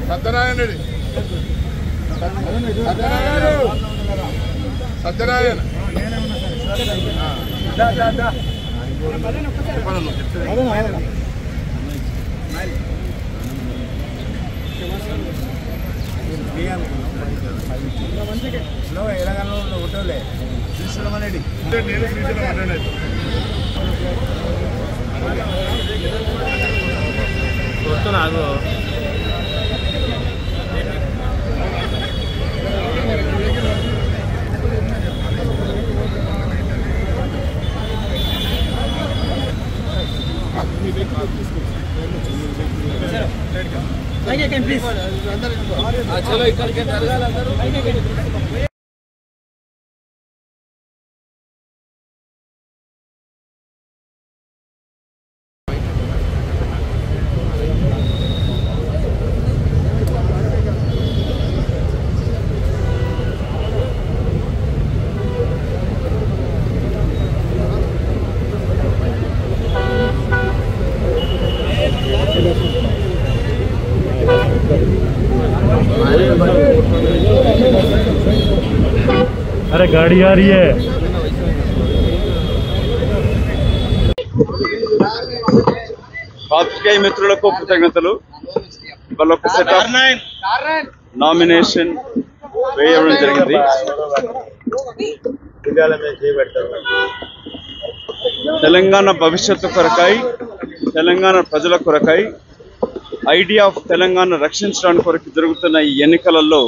సత్యనారాయణ రెడ్డి సత్యనారాయణ ఎలాగో ఒకటోలే శ్రీశైలమనేది నేను శ్రీశైలం అంటాను నాకు చలో ఇక్కడికి జరగాలి అందరూ. अरे गाड़ी आ रही है। పాత్రికేయ మిత్రులకు కృతజ్ఞతలు. వాళ్ళొక సెట్ ఆఫ్ నామినేషన్ వేయడం జరిగింది. తెలంగాణ భవిష్యత్తు కొరకై, తెలంగాణ ప్రజల కొరకై, ఐడియా ఆఫ్ తెలంగాణ రక్షించడానికి కొరకు జరుగుతున్న ఈ ఎన్నికలలో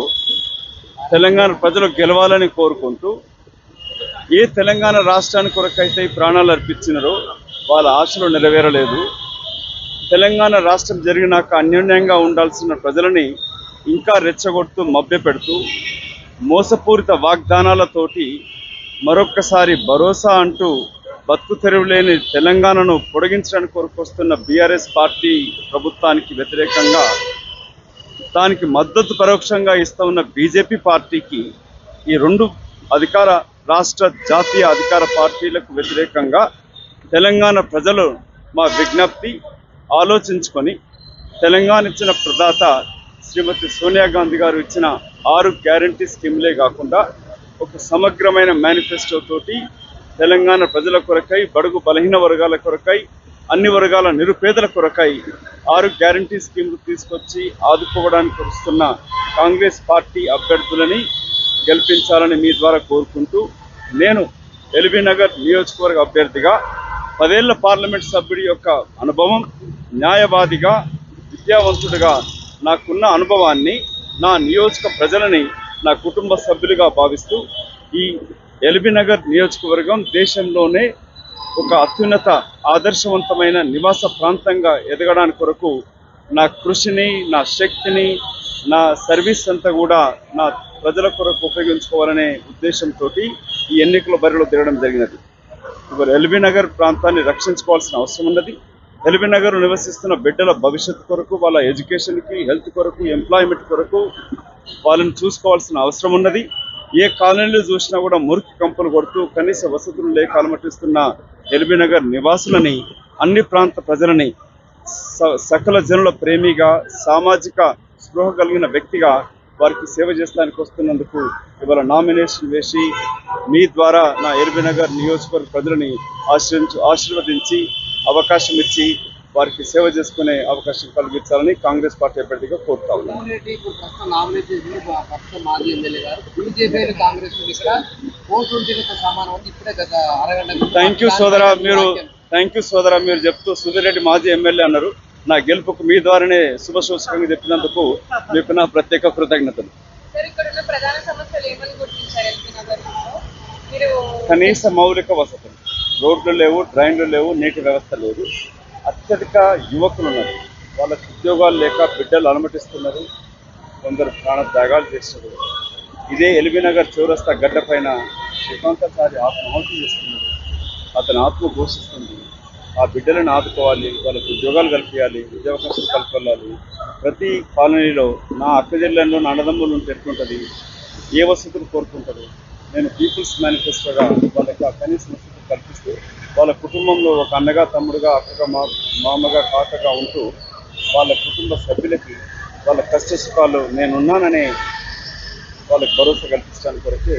తెలంగాణ ప్రజలు గెలవాలని కోరుకుంటూ ఏ తెలంగాణ రాష్ట్రానికి కొరకైతే ప్రాణాలు అర్పించినారో వాళ్ళ ఆశలు నెరవేరలేదు. తెలంగాణ రాష్ట్రం జరిగినాక అన్యోన్యంగా ఉండాల్సిన ప్రజలని ఇంకా రెచ్చగొడుతూ మభ్యపెడుతూ మోసపూరిత వాగ్దానాలతోటి మరొక్కసారి భరోసా అంటూ బతుకు తెరువు లేని తెలంగాణను పొడిగించడానికి కొరకు వస్తున్న బీఆర్ఎస్ పార్టీ ప్రభుత్వానికి వ్యతిరేకంగా, దానికి మద్దతు పరోక్షంగా ఇస్తూ ఉన్న బీజేపీ పార్టీకి, ఈ రెండు అధికార రాష్ట్ర జాతీయ అధికార పార్టీలకు వ్యతిరేకంగా తెలంగాణ ప్రజలు మా విజ్ఞప్తి ఆలోచించుకొని తెలంగాణ ఇచ్చిన ప్రదాత శ్రీమతి సోనియా గాంధీ గారు ఇచ్చిన 6 గ్యారంటీ స్కీమ్లే కాకుండా ఒక సమగ్రమైన మేనిఫెస్టో తోటి తెలంగాణ ప్రజల కొరకై, బడుగు బలహీన వర్గాల కొరకై, అన్ని వర్గాల నిరుపేదల కొరకై 6 గ్యారంటీ స్కీమ్లు తీసుకొచ్చి ఆదుకోవడానికి వస్తున్న కాంగ్రెస్ పార్టీ అభ్యర్థులని గెలిపించాలని మీ ద్వారా కోరుకుంటూ, నేను ఎల్బీ నగర్ నియోజకవర్గ అభ్యర్థిగా 10 ఏళ్ల పార్లమెంట్ సభ్యుడి యొక్క అనుభవం, న్యాయవాదిగా, విద్యావంతుడిగా నాకున్న అనుభవాన్ని, నా నియోజక ప్రజలని నా కుటుంబ సభ్యులుగా భావిస్తూ ఈ ఎల్బీ నగర్ నియోజకవర్గం దేశంలోనే ఒక అత్యున్నత ఆదర్శవంతమైన నివాస ప్రాంతంగా ఎదగడానికి కొరకు నా కృషిని, నా శక్తిని, నా సర్వీస్ అంతా కూడా నా ప్రజల కొరకు ఉపయోగించుకోవాలనే ఉద్దేశంతో ఈ ఎన్నికల బరిలో దిగడం జరిగినది. ఇప్పుడు ఎల్బీ నగర్ ప్రాంతాన్ని రక్షించుకోవాల్సిన అవసరం ఉన్నది. ఎల్బీ నగర్ నివసిస్తున్న బిడ్డల భవిష్యత్తు కొరకు, వాళ్ళ ఎడ్యుకేషన్కి, హెల్త్ కొరకు, ఎంప్లాయ్మెంట్ కొరకు వాళ్ళని చూసుకోవాల్సిన అవసరం ఉన్నది. ఏ కాలనీలు చూసినా కూడా మురికి కంపులు కొడుతూ కనీస వసతులు లేక అలమటిస్తున్న ఎల్బీ నగర్ నివాసులని, అన్ని ప్రాంత ప్రజలని సకల జనుల ప్రేమిగా, సామాజిక స్పృహ కలిగిన వ్యక్తిగా వారికి సేవ చేస్తానికి వస్తున్నందుకు ఇవాళ నామినేషన్ వేసి మీ ద్వారా నా ఎల్బీ నగర్ నియోజకవర్గ ప్రజలని ఆశీర్వదించి అవకాశం ఇచ్చి వారికి సేవ చేసుకునే అవకాశం కలిగించాలని కాంగ్రెస్ పార్టీ అభ్యర్థిగా కోరుతా ఉన్నాను. థ్యాంక్ యూ సోదరా, మీరు చెప్తూ సుధీర్ రెడ్డి మాజీ ఎమ్మెల్యే అన్నారు. నా గెలుపుకు మీ ద్వారానే శుభసూచకంగా చెప్పినందుకు మీకు నా ప్రత్యేక కృతజ్ఞతలు. కనీస మౌలిక వసతులు, రోడ్లు లేవు, డ్రైన్లు లేవు, నీటి వ్యవస్థ లేదు. అత్యధిక యువకులు ఉన్నారు, వాళ్ళకి ఉద్యోగాలు లేక బిడ్డలు అలమటిస్తున్నారు, కొందరు ప్రాణత్యాగాలు చేస్తున్నారు. ఇదే ఎల్బీ నగర్ చౌరస్తా గడ్డ పైన శ్రీకాంతాచారి ఆత్మహత్య చేస్తున్నారు. అతని ఆత్మ ఘోషిస్తుంది. ఆ బిడ్డలను ఆదుకోవాలి, వాళ్ళకి ఉద్యోగాలు కల్పించాలి, విద్యావకాశాలు కల్పించాలి. ప్రతి కాలనీలో నా అక్కజెల్లలో నా అన్నదమ్ములు ఉంటే ఎట్లుంటుంది, ఏ వసతులు కోరుకుంటారు. నేను పీపుల్స్ మేనిఫెస్టోగా వాళ్ళకి కనీస వసతులు కల్పిస్తూ వాళ్ళ కుటుంబంలో ఒక అన్నగా, తమ్ముడుగా, అక్కగా, మామగా, కాకగా ఉంటూ వాళ్ళ కుటుంబ సభ్యులకి వాళ్ళ కష్ట సుఖాలు నేనున్నాననే వాళ్ళకి భరోసా కల్పించడానికి కొరకే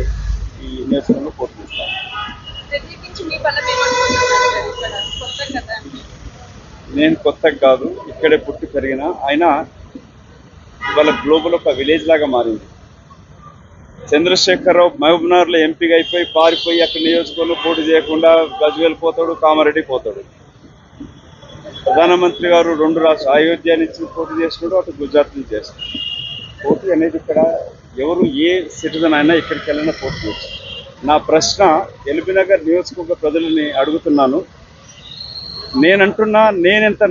ఈ నియోజకవర్గంలో పోటీ చేస్తాను. నేను కొత్తగా కాదు, ఇక్కడే పుట్టి పెరిగిన. అయినా ఇవాళ గ్లోబల్ ఒక విలేజ్ లాగా మారింది. చంద్రశేఖరరావు మహబూబ్నగర్లో ఎంపీగా అయిపోయి పారిపోయి అక్కడ నియోజకవర్గంలో పోటీ చేయకుండా గజ్వేల్ పోతాడు, కామారెడ్డి పోతాడు. ప్రధానమంత్రి గారు 2 రాష్ట్రాలు అయోధ్య నుంచి పోటీ చేసినాడు, అటు గుజరాత్ నుంచి చేస్తాడు. పోటీ అనేది ఇక్కడ ఎవరు ఏ సిటిజన్ అయినా ఇక్కడికి వెళ్ళినా పోటీ చేయొచ్చు. నా ప్రశ్న ఎల్బీనగర్ నియోజకవర్గ ప్రజలని అడుగుతున్నాను. నేనంటున్నా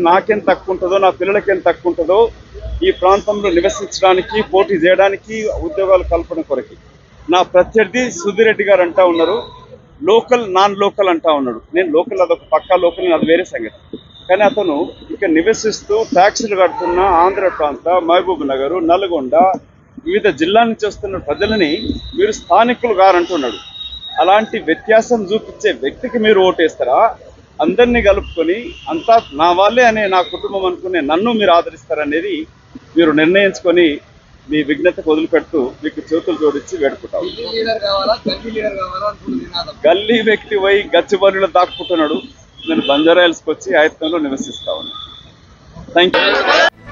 నాకేం తక్కువ ఉంటుందో, నా పిల్లలకి ఏం తక్కువ ఉంటుందో ఈ ప్రాంతంలో నివసించడానికి, పోటీ చేయడానికి, ఉద్యోగాల కల్పన కొరకి. నా ప్రత్యర్థి సుధీర్ రెడ్డి గారు అంటా ఉన్నారు లోకల్ నాన్ లోకల్ అంటా ఉన్నాడు. నేను లోకల్, అదొక పక్కా లోకల్, అది వేరే సంగతి. కానీ అతను ఇక్కడ నివసిస్తూ ట్యాక్సులు కడుతున్న ఆంధ్ర ప్రాంత, మహబూబ్ నగర్, నల్గొండ వివిధ జిల్లాల నుంచి వస్తున్న ప్రజలని మీరు స్థానికులు గారంటున్నాడు. అలాంటి వ్యత్యాసం చూపించే వ్యక్తికి మీరు ఓటేస్తారా? అందరినీ కలుపుకొని అంతా నా వాళ్ళే అనే నా కుటుంబం అనుకునే నన్ను మీరు ఆదరిస్తారనేది మీరు నిర్ణయించుకొని మీ విఘ్నతకు వదిలిపెడుతూ మీకు చేతులు జోడించి వేడుకుంటాం. గల్లీ వ్యక్తి పోయి గచ్చిబౌలిలో దాక్కుంటున్నాడు. నేను బంజారా హిల్స్కి వచ్చి ఆయత్నంలో నివసిస్తా ఉన్నాను. Thank you.